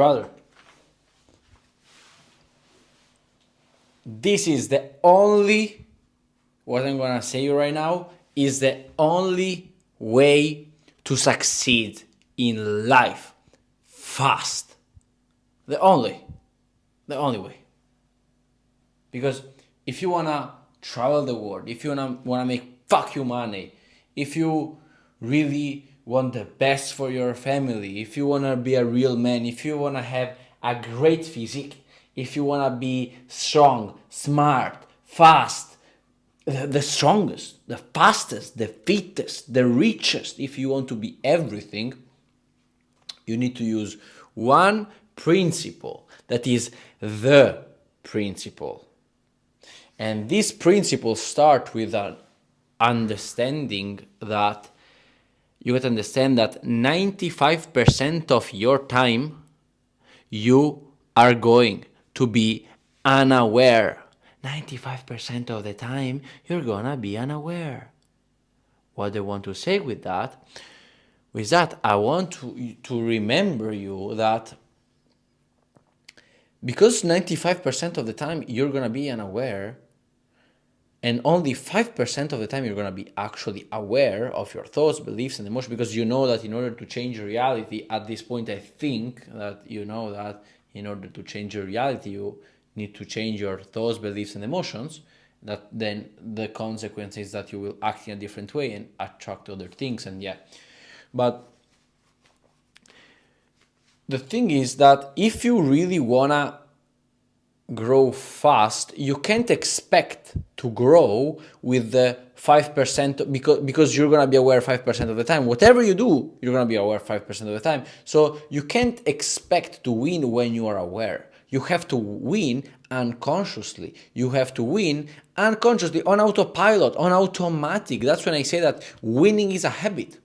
Brother, this is the only, what I'm gonna say right now, is the only way to succeed in life fast. The only way. Because if you wanna travel the world, if you wanna make fuck you money, if you really want the best for your family, if you wanna be a real man, if you wanna have a great physique, if you wanna be strong, smart, fast, the strongest, the fastest, the fittest, the richest, if you want to be everything, you need to use one principle that is the principle. And this principle starts with an understanding that you have to understand that 95% of your time you are going to be unaware. 95% of the time you're gonna be unaware. What I want to say with that, I want to remember you that because 95% of the time you're gonna be unaware, and only 5% of the time you're going to be actually aware of your thoughts, beliefs, and emotions, because you know that in order to change your reality, at this point I think that you know that in order to change your reality, you need to change your thoughts, beliefs, and emotions. That then the consequence is that you will act in a different way and attract other things, and yeah. But the thing is that if you really want to grow fast, you can't expect to grow with the 5% because you're going to be aware 5% of the time. Whatever you do, you're going to be aware 5% of the time. So you can't expect to win when you are aware. You have to win unconsciously. You have to win unconsciously, on autopilot, on automatic. That's when I say that winning is a habit.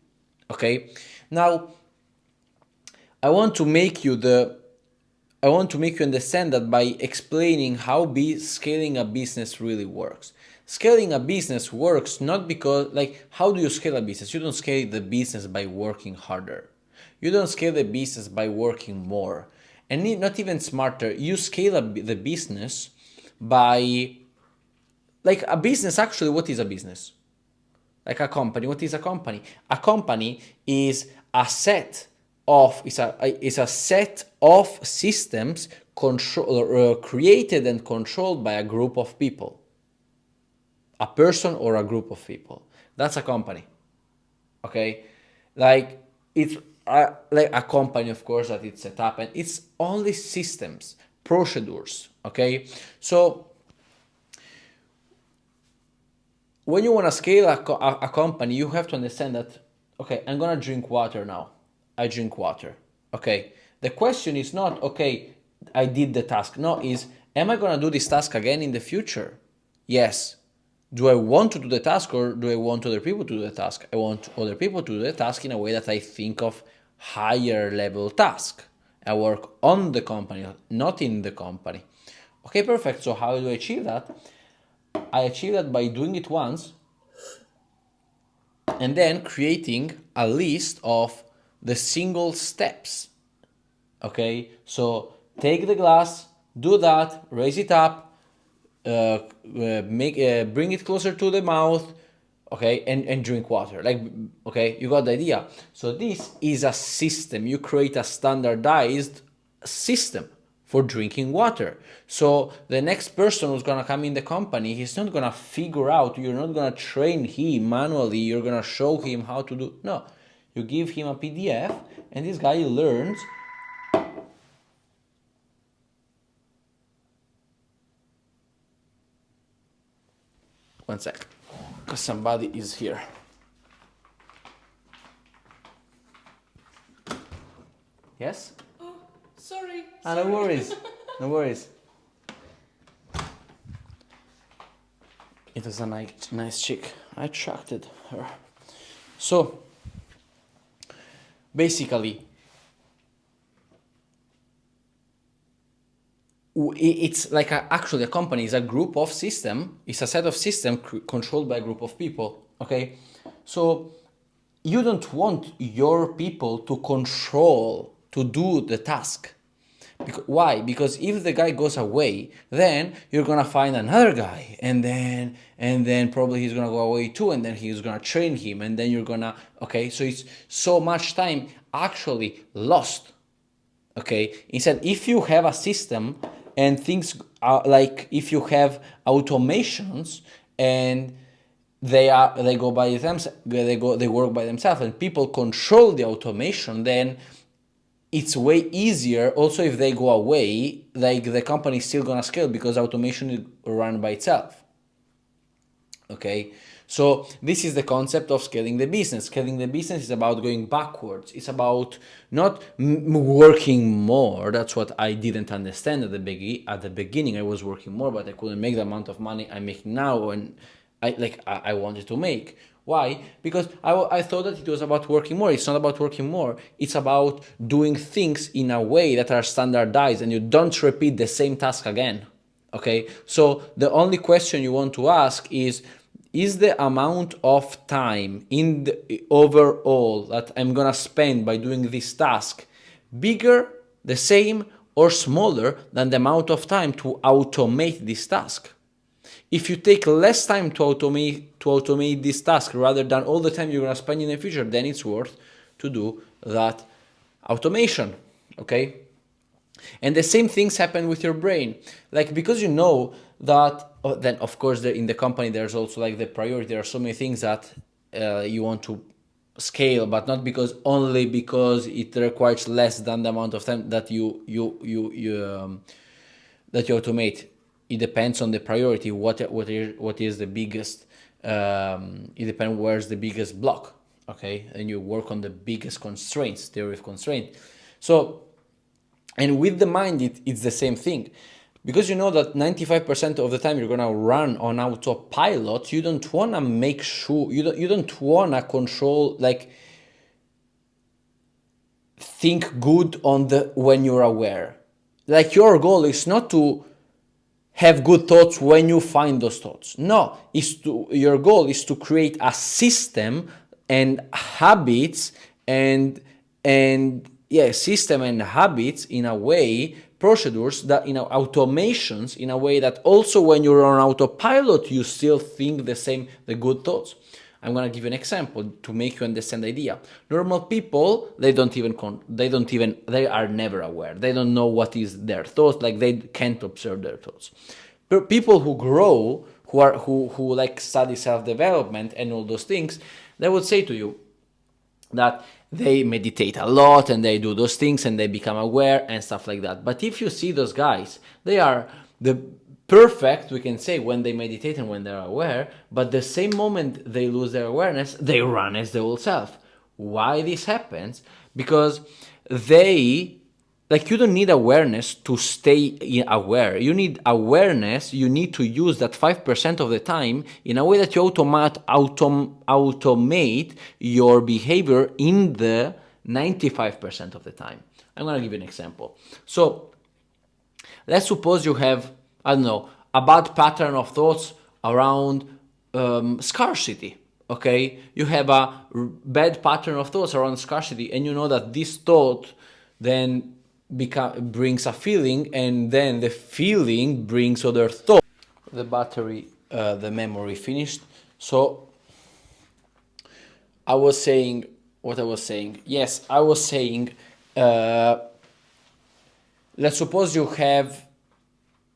Okay? Now, I want to make you understand that by explaining how scaling a business really works. Scaling a business works not because, how do you scale a business? You don't scale the business by working harder. You don't scale the business by working more. And not even smarter. You scale the business by, a business, actually, what is a business? Like a company, what is a company? A company is a set of systems created and controlled by a group of people, a person or a group of people. That's a company. Okay, it's like a company, of course, that it's set up, and it's only systems, procedures. Okay, so when you want to scale a company, you have to understand that, okay, I'm going to drink water now. I drink water. Okay. The question is not, okay, I did the task. No, am I going to do this task again in the future? Yes. Do I want to do the task, or do I want other people to do the task? I want other people to do the task in a way that I think of higher level task. I work on the company, not in the company. Okay, perfect. So how do I achieve that? I achieve that by doing it once and then creating a list of the single steps. Okay, so take the glass, do that, raise it up, bring it closer to the mouth, okay, and drink water. Okay, you got the idea. So this is a system. You create a standardized system for drinking water. So the next person who's gonna come in the company, he's not gonna figure out, you're not gonna train him manually, you're gonna show him how to do. No, you give him a PDF, and this guy learns. One sec, because somebody is here. Yes? Oh, sorry. No worries. No worries. It was a nice chick. I attracted her. So, basically, it's like actually a company is a group of system. It's a set of system controlled by a group of people. Okay, so you don't want your people to do the task. Why? Because if the guy goes away, then you're gonna find another guy, and then probably he's gonna go away too, and then he's gonna train him, and then you're gonna, okay, so it's so much time actually lost. Okay, instead, if you have a system and things are like, if you have automations and they go by themselves, they work by themselves, and people control the automation, then it's way easier. Also, if they go away, like, the company is still gonna scale because automation is run by itself. Okay, so this is the concept of scaling the business. Scaling the business is about going backwards. It's about not working more. That's what I didn't understand at the beginning. I was working more, but I couldn't make the amount of money I make now, and I wanted to make. Why? Because I thought that it was about working more. It's not about working more. It's about doing things in a way that are standardized, and you don't repeat the same task again. Okay, so the only question you want to ask is the amount of time in the overall that I'm gonna spend by doing this task bigger, the same, or smaller than the amount of time to automate this task? If you take less time to automate this task rather than all the time you're gonna spend in the future, then it's worth to do that automation. Okay? And the same things happen with your brain. Like, because you know that, then of course in the company there's also like the priority. There are so many things that you want to scale, but not only because it requires less than the amount of time that you automate. It depends on the priority. What is the biggest? It depends where's the biggest block. Okay, and you work on the biggest constraints. Theory of constraint. So. And with the mind, it's the same thing. Because you know that 95% of the time you're gonna run on autopilot, you don't wanna make sure, you don't wanna control, like, think good on when you're aware. Like, your goal is not to have good thoughts when you find those thoughts. No, your goal is to create a system and habits and system and habits in a way, procedures that, automations in a way that also when you're on autopilot, you still think the good thoughts. I'm gonna give you an example to make you understand the idea. Normal people, they are never aware. They don't know what is their thoughts. Like, they can't observe their thoughts. But people who grow, who like study self-development and all those things, they would say to you that they meditate a lot and they do those things and they become aware and stuff like that. But if you see those guys, they are the perfect, we can say, when they meditate and when they're aware, but the same moment they lose their awareness, they run as their old self. Why this happens? Because you don't need awareness to stay aware. You need awareness. You need to use that 5% of the time in a way that you automate your behavior in the 95% of the time. I'm going to give you an example. So let's suppose you have, I don't know, a bad pattern of thoughts around scarcity. Okay, you have a bad pattern of thoughts around scarcity, and you know that this thought then brings a feeling, and then the feeling brings other thoughts. The memory finished. So I was saying what I was saying. Yes, I was saying, let's suppose you have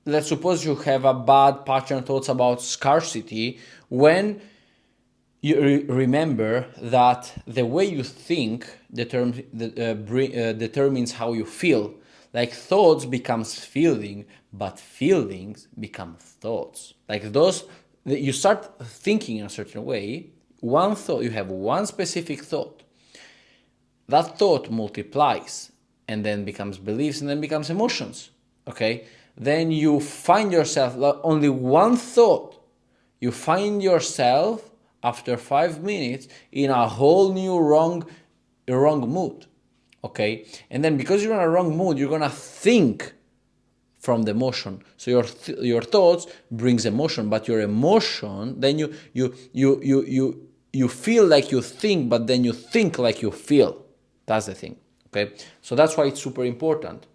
a bad pattern of thoughts about scarcity. When you remember that the way you think determines how you feel. Like, thoughts becomes feeling, but feelings become thoughts. Like, you start thinking in a certain way. One thought, you have one specific thought. That thought multiplies and then becomes beliefs and then becomes emotions. Okay? Then you find yourself, only one thought, you find yourself after 5 minutes in a whole new wrong mood. Okay? And then because you're in a wrong mood, you're gonna think from the emotion. So your thoughts brings emotion, but your emotion, then you feel like you think, but then you think like you feel. That's the thing. Okay? So that's why it's super important.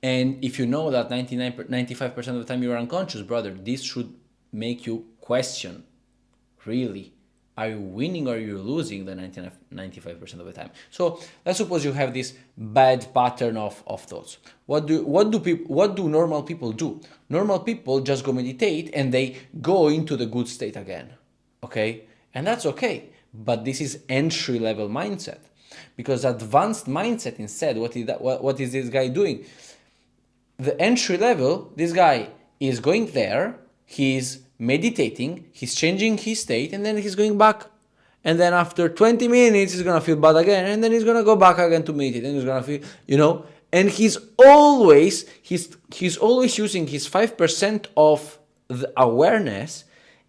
And if you know that 95% of the time you're unconscious, brother, this should make you question, really, are you winning or are you losing the 95% of the time? So let's suppose you have this bad pattern of thoughts. What do normal people do? Normal people just go meditate and they go into the good state again. Okay? And that's okay. But this is entry level mindset. Because advanced mindset instead, what is this guy doing? The entry level, this guy is going there, he's meditating, he's changing his state, and then he's going back. And then after 20 minutes, he's gonna feel bad again, and then he's gonna go back again to meditate, and he's gonna feel, and he's always using his 5% of the awareness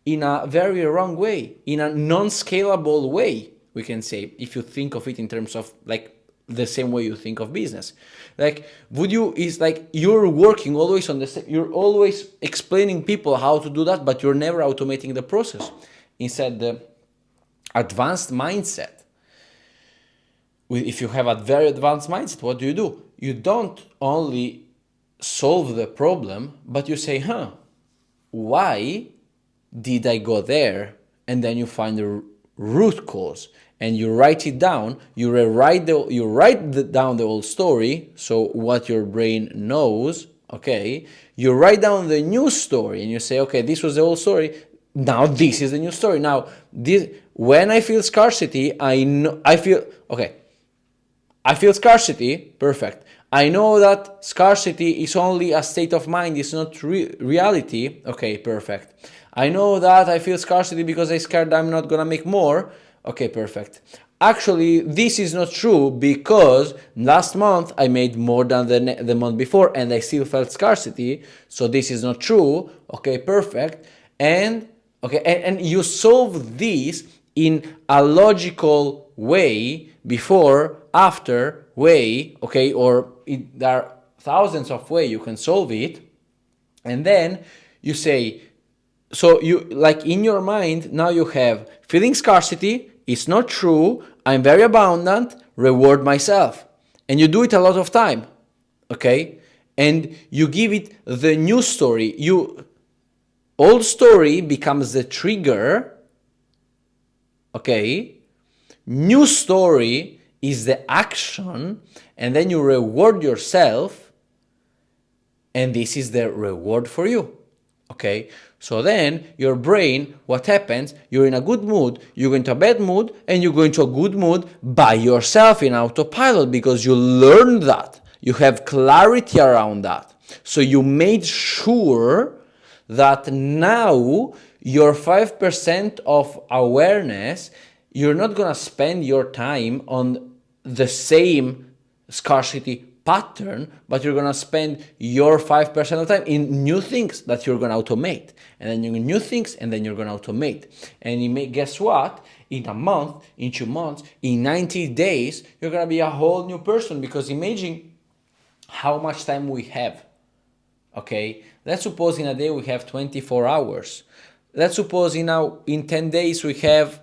in a very wrong way, in a non-scalable way, we can say, if you think of it in terms of like the same way you think of business. Like, is like you're working always on you're always explaining people how to do that, but you're never automating the process. Instead, the advanced mindset, if you have a very advanced mindset, what do? You don't only solve the problem, but you say, why did I go there? And then you find the root cause. And you write it down, you write down the old story, so what your brain knows, okay? You write down the new story and you say, okay, this was the old story, now this is the new story. Now, when I feel scarcity, I feel scarcity, perfect. I know that scarcity is only a state of mind, it's not reality, okay, perfect. I know that I feel scarcity because I'm scared I'm not gonna make more. Okay, perfect. Actually, this is not true because last month I made more than the month before and I still felt scarcity. So this is not true. Okay, perfect. And you solve this in a logical way, before, after way, okay, or there are thousands of ways you can solve it. And then you say, so you, like in your mind, now you have feeling scarcity, it's not true, I'm very abundant, reward myself. And you do it a lot of time, okay? And you give it the new story. Old story becomes the trigger, okay? New story is the action, and then you reward yourself, and this is the reward for you, okay? So then your brain, what happens? You're in a good mood, you go into a bad mood, and you go into a good mood by yourself in autopilot because you learned that. You have clarity around that. So you made sure that now your 5% of awareness, you're not going to spend your time on the same scarcity pattern, but you're going to spend your 5% of time in new things that you're going to automate, and then you're new things, and then you're going to automate. And guess what? In a month, in 2 months, in 90 days, you're going to be a whole new person, because imagine how much time we have. Okay, let's suppose in a day we have 24 hours. Let's suppose in 10 days we have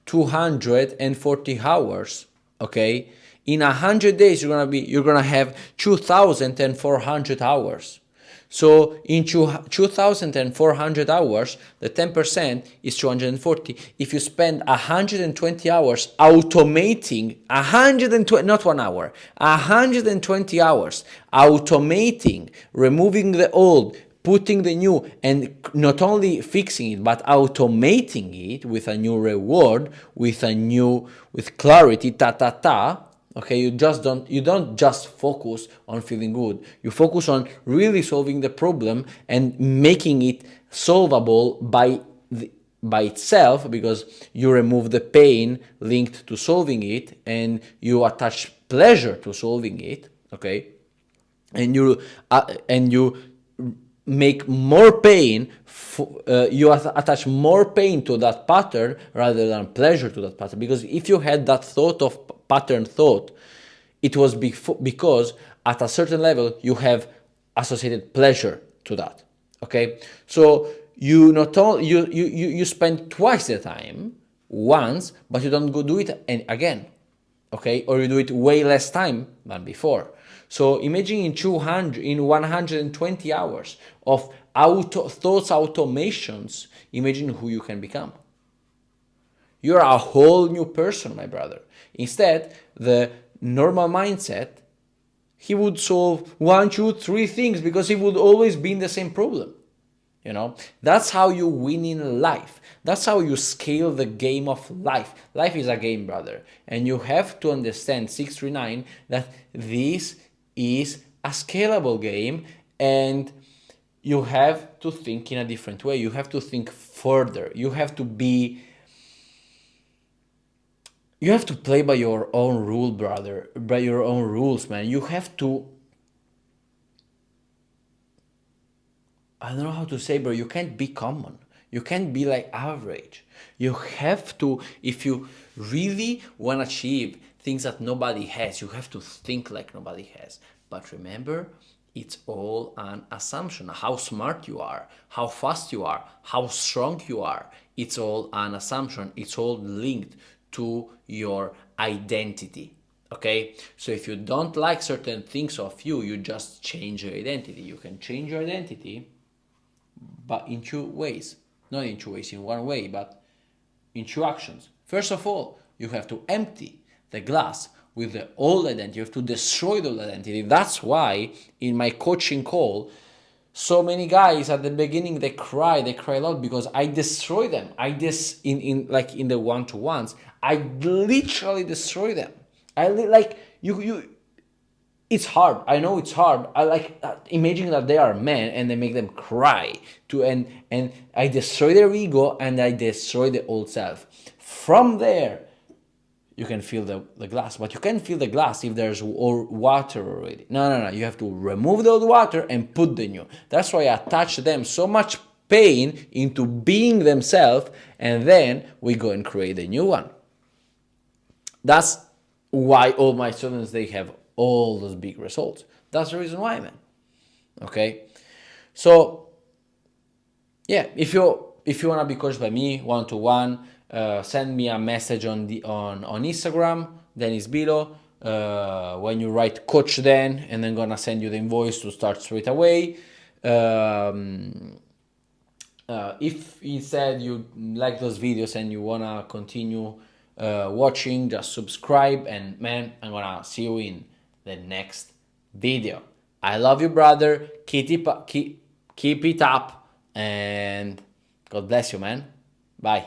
240 hours. Okay, in 100 days you're gonna have 2,400 hours. So in 2,400 hours, the 10% is 240. If you spend 120 hours automating, 120, not 1 hour, 120 hours automating, removing the old, putting the new, and not only fixing it, but automating it with a new reward, with clarity, okay, you don't just focus on feeling good. You focus on really solving the problem and making it solvable by itself, because you remove the pain linked to solving it and you attach pleasure to solving it, okay? And you make more pain, you attach more pain to that pattern rather than pleasure to that pattern. Because if you had that pattern thought, it was because at a certain level you have associated pleasure to that, okay? So you not only you spend twice the time once, but you don't go do it again, okay? Or you do it way less time than before. So imagine in 200, in 120 hours of thoughts automations, imagine who you can become. You're a whole new person, my brother. Instead, the normal mindset, he would solve one, two, three things because he would always be in the same problem. You know, that's how you win in life. That's how you scale the game of life. Life is a game, brother. And you have to understand, 639, that this is a scalable game, and you have to think in a different way. You have to think further. You have to play by your own rule, brother, by your own rules, man. You have to, I don't know how to say, bro. You can't be common. You can't be like average. You have to, if you really want to achieve things that nobody has, you have to think like nobody has. But remember, it's all an assumption. How smart you are, how fast you are, how strong you are. It's all an assumption. It's all linked to your identity. Okay, so if you don't like certain things of you, you just change your identity. You can change your identity, but in two ways. Not in two ways, in one way, but in two actions. First of all, you have to empty the glass with the old identity. You have to destroy the old identity. That's why in my coaching call, so many guys at the beginning they cry a lot because I destroy them. In the one-to-ones, I literally destroy them. It's hard. I know it's hard. I like imagining that they are men and they make them cry and I destroy their ego and I destroy the old self. From there, you can feel the glass, but you can't feel the glass if there's water already. No. You have to remove the old water and put the new. That's why I attach them so much pain into being themselves, and then we go and create a new one. That's why all my students, they have all those big results. That's the reason why, man. Okay, so yeah, if you wanna be coached by me one to one, send me a message on Instagram, Denis Bilo. When you write coach, then and then gonna send you the invoice to start straight away. If instead you like those videos and you wanna continue watching, just subscribe, and man, I'm gonna see you in the next video. I love you, brother. Keep it up, and God bless you, man. Bye.